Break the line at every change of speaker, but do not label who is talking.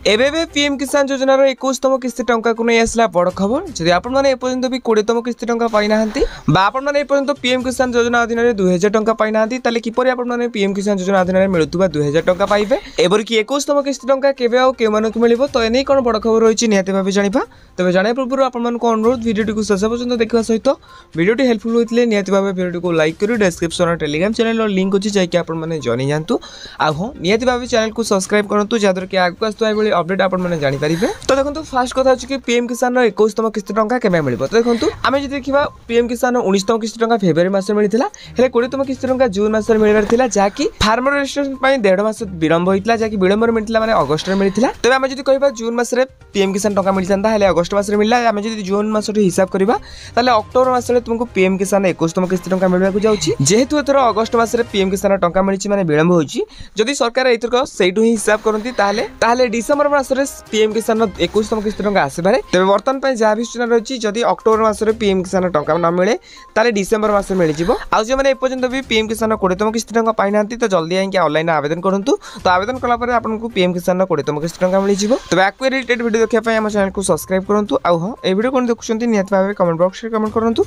एबे पीएम किसान योजनार 21तम किस्ती टंका को नहीं आसला बड़ खबर। जदि आपण माने एपर्यंत भी 20तम किस्ती टंका पाई नाहंती बा आपण माने एपर्यंत पीएम किसान योजना अधीन 2000 टंका पाई नाहंती ताले किपरि आपण माने पीएम किसान योजना अधीन मिलुतबा 2000 टंका पाइबे एबर कि 21तम किस्ती टंका केबे आ के मानक मिलिबो तो एनै कोन बड़ खबर रहिछि निहाती भाबे जानिबा। तबे जाने पूर्व आपण मान को अनुरोध वीडियो को शेष पर्यंत देखबा सहित वीडियो हेल्पफुल होइतले निहाती भाबे वीडियो को लाइक करी डिस्क्रिप्शन और टेलीग्राम चैनल और लिंक अछि जाय कि आपण माने जानि जानतु आ हो निहाती भाबे चैनल को सब्सक्राइब करंतु जादर कि आगु आस्तु आइ अपडेट आपण माने जानि परिबे। तो देखंतु फास्ट कथा अछि कि पीएम किसान रो 21तम किस्ती टंका केबे मिलिबो। तो देखंतु आमे जदि देखिबा पीएम किसान रो 19तम किस्ती टंका फेब्रुआरी मास रे मिलिथिला हेले 20तम किस्ती टंका जून मास रे मिलिबार थिला जाकी फार्मर रजिस्ट्रेशन पई 1.5 मास विलंब होइतला जाकी विलंब रे मिलिथिला माने अगस्त रे मिलिथिला। तबे आमे जदि कहबा जून मास रे पीएम किसान टंका मिलिथांता हेले अगस्त मास रे मिलला। आमे जदि जून मास रे हिसाब करबा ताले अक्टोबर मास रे तुमको पीएम किसान 21तम किस्ती टंका मिलबा को जाउची। जेहेतु एथरो अगस्त मास रे पीएम किसान टंका मिलिची माने विलंब होइची जदि सरकार एथरको सेइटु ही हिसाब करंती ताले डिसेंबर मास रे पीएम किसान 21तम किस्ती टंका आसीबारे। तबे वर्तमान पय जा भी सूचना रहिची जदि अक्टोबर मास रे पीएम किसान टंका न मिले ताले डिसेंबर मास रे मिलि जिवो। आ जे माने एपर्यंत भी पीएम किसान 20तम किस्ती टंका पाइ नांती तो जल्दी आइ ऑनलाइन आवेदन करंतु। तो आवेदन कला परे आपनको पीएम किसान 20तम किस्ती टंका मिलि जिवो। तबे आक्वे रिलेटेड वीडियो देखिया पय हम चैनल को सब्सक्राइब करंतु। आ हो ए वीडियो कोन देखुछंती नियत भाबे कमेंट बॉक्स रे कमेंट करंतु।